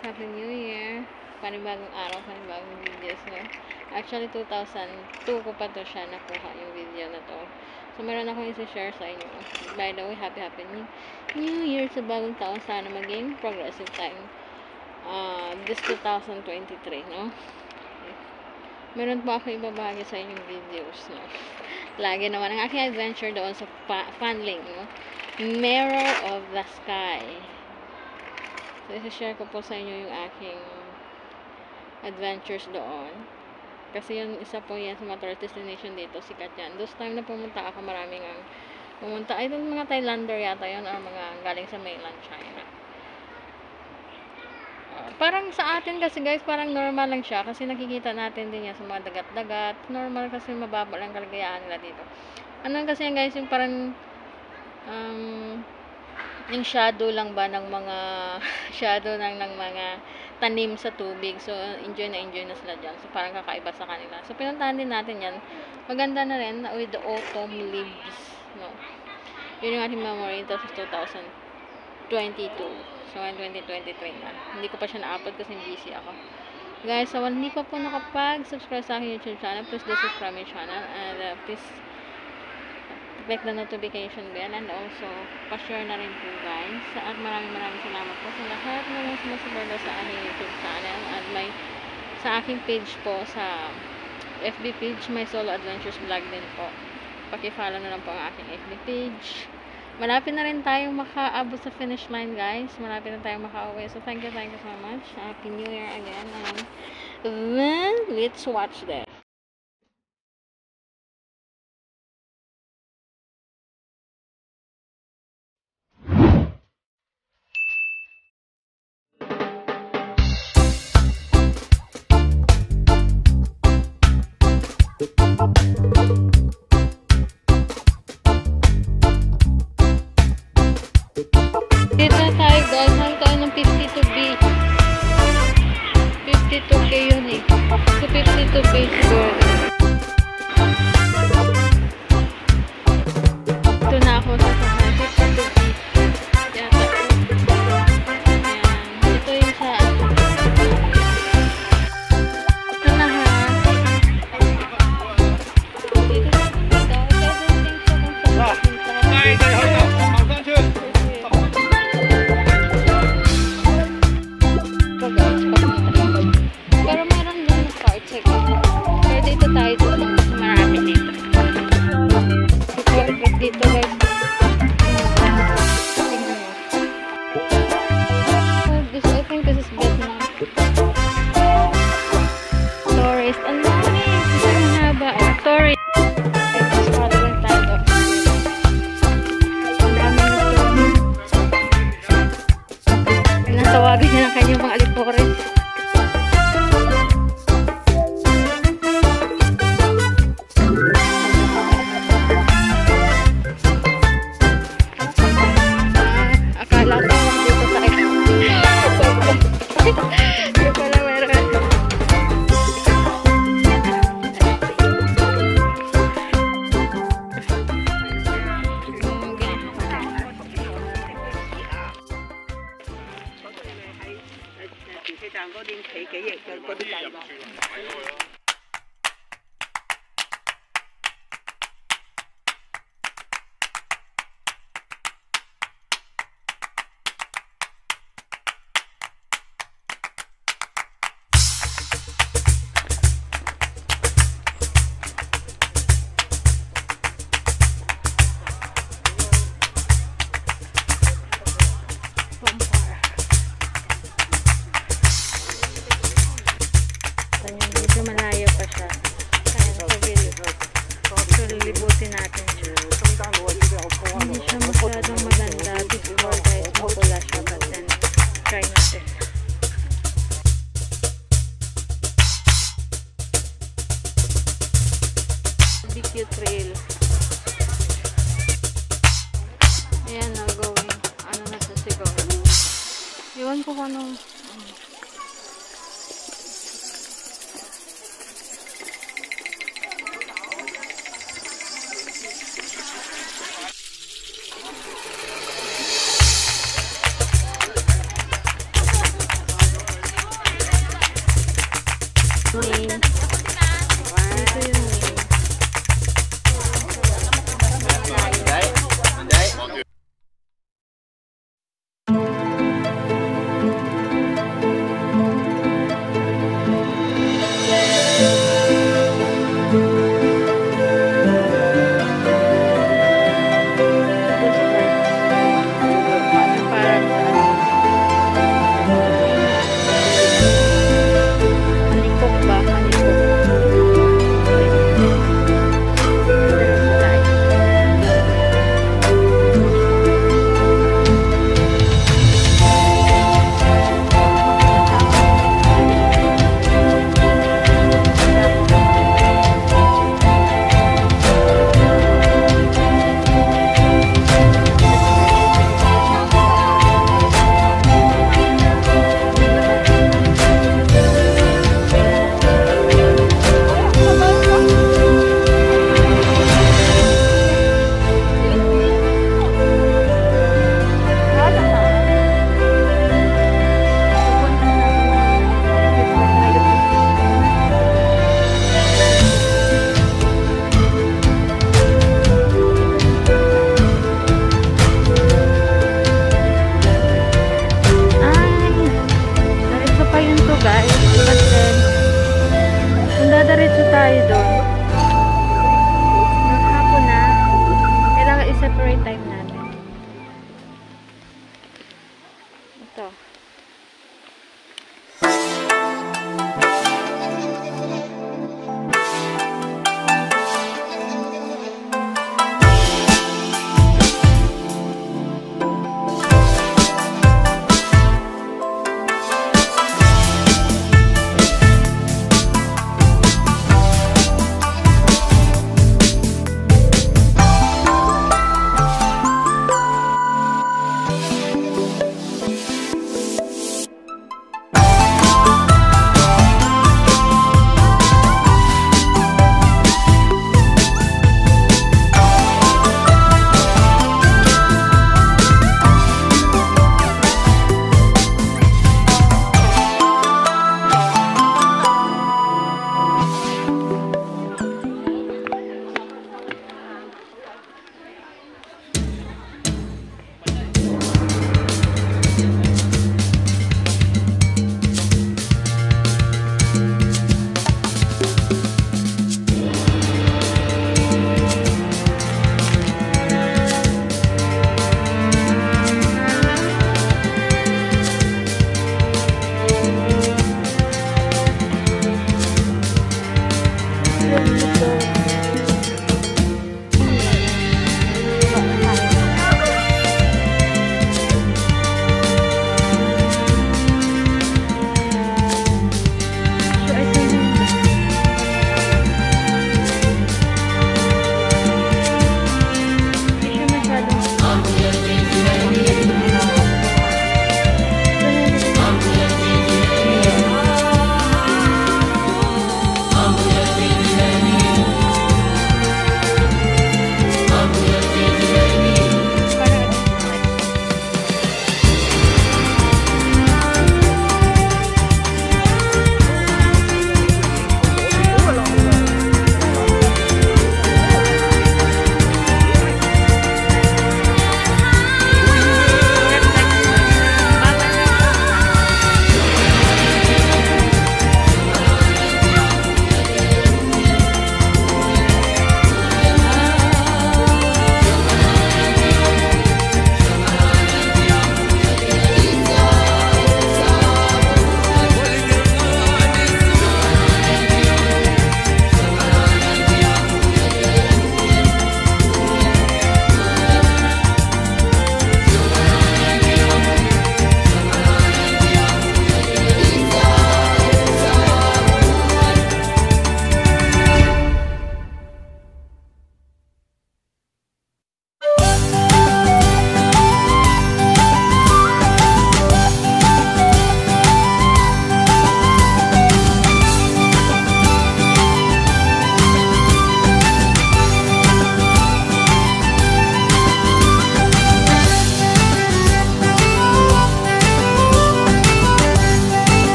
Happy New Year! Panibagong araw, panibagong videos, no? Actually, 2002 ko pa to siya nakuha yung video na to. So, meron akong isi-share sa inyo. By the way, happy New Year sa bagong taon. Sana maging progressive time. This 2023, no? Meron pa ako ibabahagi sa inyong videos, no? Lagi naman ang aking adventure doon sa Fanling, no? Mirror of the Sky. So, isi-share ko po sa inyo yung aking adventures doon. Kasi yun, isa po yan sa mga tourist destination dito, sikat yan. Those time na pumunta ako, maraming ang pumunta. I don't mga Thailander yata yun, or mga galing sa mainland China. Parang sa atin kasi guys, parang normal lang siya. Kasi nakikita natin din yan sa mga dagat-dagat. Normal kasi mababa lang kalagayaan nila dito. Ano kasi yan guys, yung parang yung shadow lang ba ng mga shadow ng mga tanim sa tubig. So, enjoy na sila dyan. So, parang kakaiba sa kanila. So, pinuntahan din natin yan. Maganda na rin with the autumn leaves. No? Yun yung ating memory. Ito sa 2022. So, 2023 na. Hindi ko pa siya na-upload kasi busy ako. Guys, so, hindi pa po nakapag-subscribe sa aking YouTube channel, please do subscribe my channel. And please click the notification bell, and also pa-share na rin po guys. At maraming salamat po sa lahat na mga sumusuporta sa aking YouTube channel at sa aking page po, sa FB page, My Solo Adventures Vlog din po. Paki-follow na lang po ang aking FB page. Malapit na rin tayong makaabot sa finish line guys. Malapit na tayong makauwi. So thank you so much. Happy New Year again. And then let's watch this. Dito tayo guys, hanggang tayo ng 52B. 52K yun eh. So 52B siguro. Ito na ako sa 52B. Yata. Ayan. Ito yung sa ito na ha. Dito na dito. Pero meron din na card check. Pero dito tayo doon. Kasi marami dito. Dito guys. I think this is Vietnam. Tourist. Ang dami. Ang haba. Tourist. Tawagin niya ng kanyang mga alipores. Akala ko dito tayo. Hindi pala meron. Có điên thị kỹ vậy có đi chạy vào. Malayo pa siya. Kaya sa video. So, lilibutin natin siya. Hindi siya masyadong maganda before guys. Mapula siya. But then, try natin. BQ Trail. Ayan na, going. Ano na sa sigaw. Iwan ko kung anong Main. Dito yung main. Parang sa ano. Halikok ba? Halikok.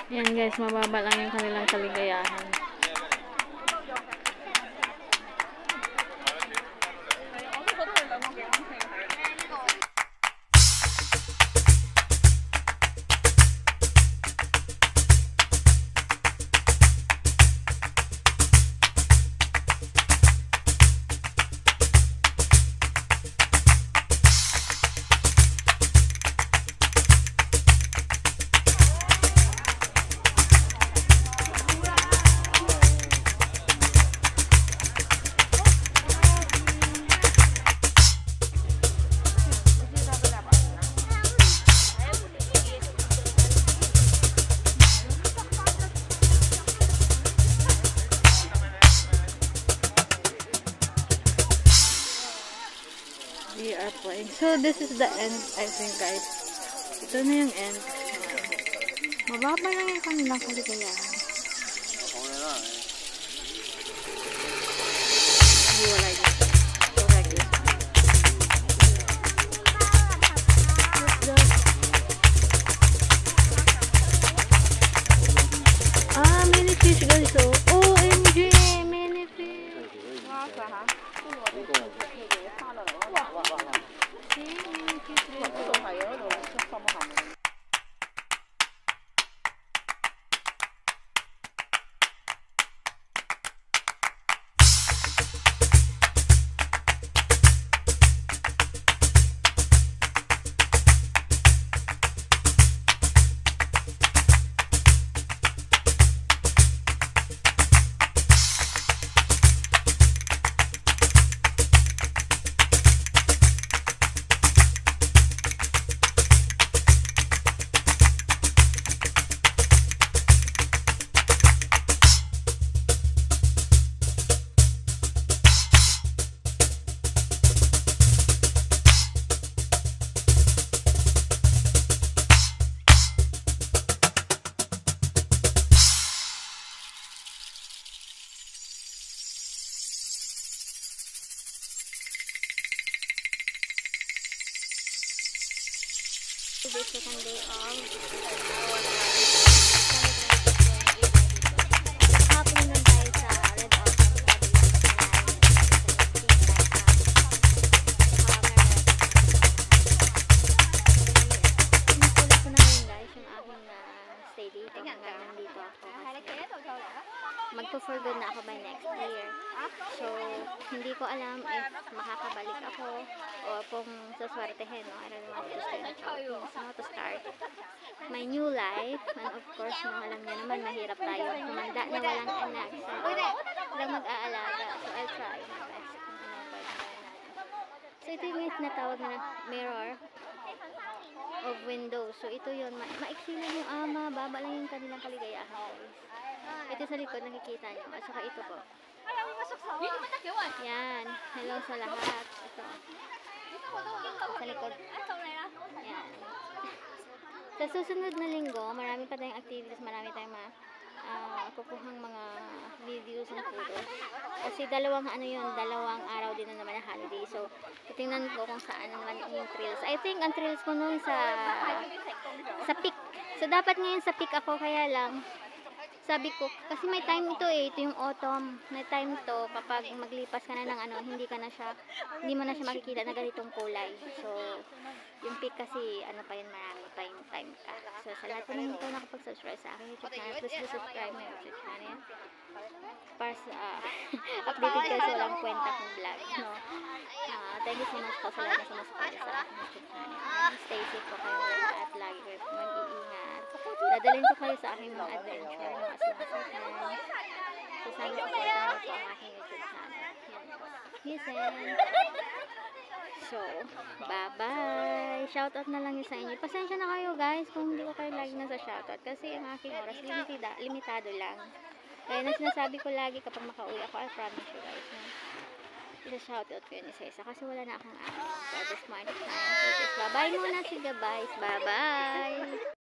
Yan guys, mababa lang yung kanilang kaligayahan. We are playing. So, this is the end, I think, guys. Ito na yung end. Mababa lang yung kanilang kaligayahan. Hiwalay dito. So, like this. Many fish, guys. Oh, OMG! Many fish! See, many fish, guys. The second day of happening nun tayo sa Red Autumn Sinusulit ko na ngayon guys yung aking stay dito hanggang nandito ako kasi magpo-for-good na ako by next year. So, hindi ko alam if makakabalik ako o kung saswertehin, no? I don't want to stay in the Philippines, no? To start my new life. And of course, no, alam niyo naman, mahirap tayo humanda na walang anak. So, walang mag-aalaga. So, I'll try my best kung anong pwede natin. So, ito yung tinatawag na mirror of windows. So, ito yun. Maiksi lang yung baba lang yung kanilang kaligayahan, guys. Ito sa likod, nakikita nyo. At saka ito po. Yan. Hello sa lahat. Ito. Sa likod. Yan. Sa susunod na linggo, marami pa tayong activities. Marami tayong kukuhang mga videos and photos. Kasi dalawang araw din na naman na holiday. So, titingnan ko kung saan naman yung trails. I think ang trails ko noon sa peak. So, dapat ngayon sa peak ako, kaya lang sabi ko, kasi may time ito ito yung autumn, may time to kapag maglipas ka na ng hindi mo na siya makikita na ganitong kulay. So, yung peak kasi, pa yun, marami pa yung time ka. So, sa lahat po na ito nakapag-subscribe sa aking YouTube channel, please do subscribe my YouTube channel. Para sa, updated kayo sa walang kwenta kong vlog, no? Thank you so much po sa lahat na sumusuporta sa aking YouTube channel. Stay safe po kayo at lagi kayo mag-iingat. Dadalhin ko kayo sa aking mga adventure, mga aslang-aslan. So, sana supportahan po ang aking YouTube channel. Yan po. So, bye-bye! Shoutout na lang yun sa inyo. Pasensya na kayo guys kung hindi ko kayo lagi nasa shoutout kasi ang aking oras limitado lang. Kaya na sinasabi ko lagi kapag makauwi ako, I promise you guys na isa-shoutout ko yun isa-isa kasi wala na akong araw. So, at this point of time, bye-bye muna, sige guys! Bye-bye!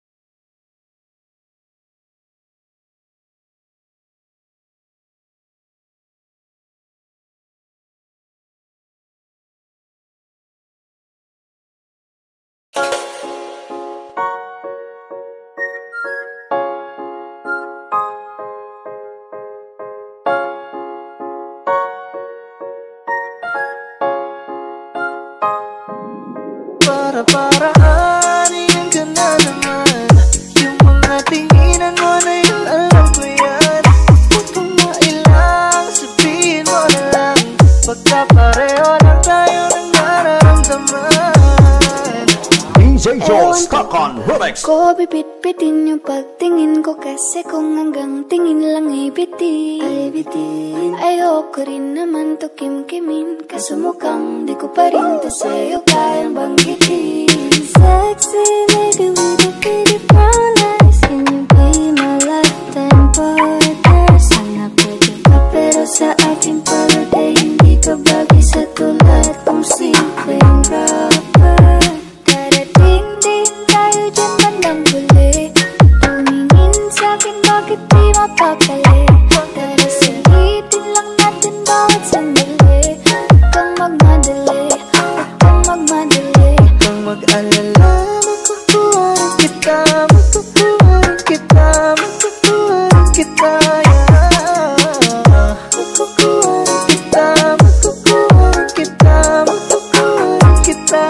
Rolex. Ko bibit-bitin yung pagtingin ko kasi kung hanggang tingin lang ay bitin. Ayoko rin naman to kim-kimin kaso mukhang di ko pa rin to sa'yo kayang banggitin. Sexy lady with a pretty brown eyes, can you be my lifetime partner? Sana pwede ka pero sa aking palagay hindi ka bagay sa tulad kong simpleng rapper. Darating din tayo dyan bandang huli, tumingin sa'kin bakit di mapakali. Tara sulitin lang natin bawat sandali, huwag kang magmadali, huwag kang magmadali. Huwag kang mag-alala, makukuhanan kita, makukuhanan kita, makukuhanan kita, yeah. Makukuhanan kita, makukuhanan kita, makukuhanan kita,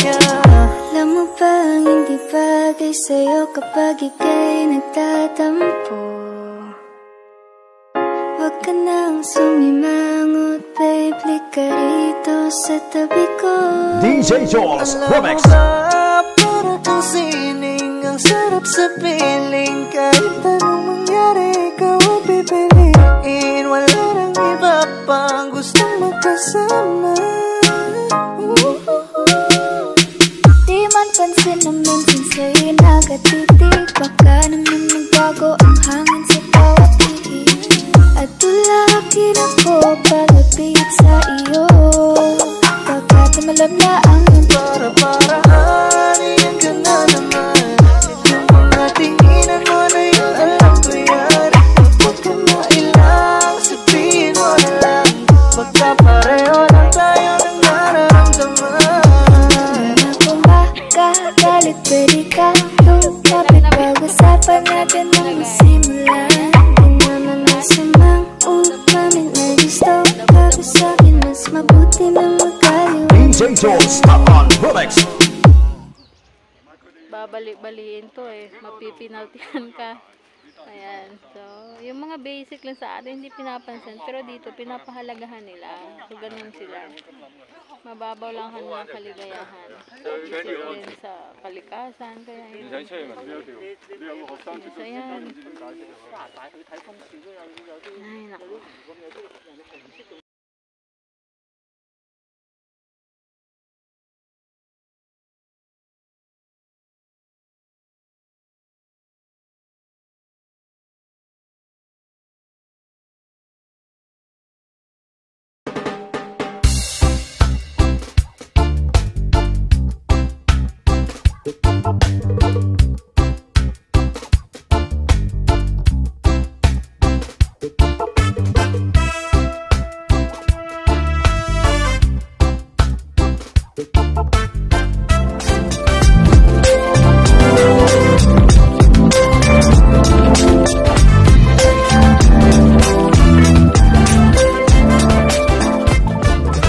yeah. Alam mo ba ang hindi bagay sa'yo kapag ika'y nagtatampo? Huwag ka nang sumimangot, babe, lika rito sa tabi ko. DJ Jules Remix. Para kang sining, ang sarap sa piling. Kahit anong mangyari, ikaw ang pipiliin. Wala nang iba pang gustong magkasama. Di man pansin na minsan sa'yo nagatitig, baka naman magbago ang hangin sa bawat ihig. At tulakin ako palapit sa iyo, baka tumalab na ang iyong Para-paraan, iyan ka na naman. Yung mga tinginan mo na yun, alam ko yan. Huwag ka na ilang, sabihin mo na lang. Magkapareho lang tayo ng nararamdaman. Ako makagalit, pwede kang lumapit, pag-usapan natin ang masimulan. Di naman masamang umamin na gusto ka sa'kin, mas mabuti na magkaliwan. DJ Jules Top on Rolex. Babalik-baliin to eh. Mapipinaltihan ka. Ayan. So, yung mga basic lang sa atin, hindi pinapansin. Pero dito, pinapahalagahan nila. So, ganun sila. Mababaw lang ang mga kaligayahan. Disiplin sa kalikasan. Kaya yun. So, ayan. Ay, naku.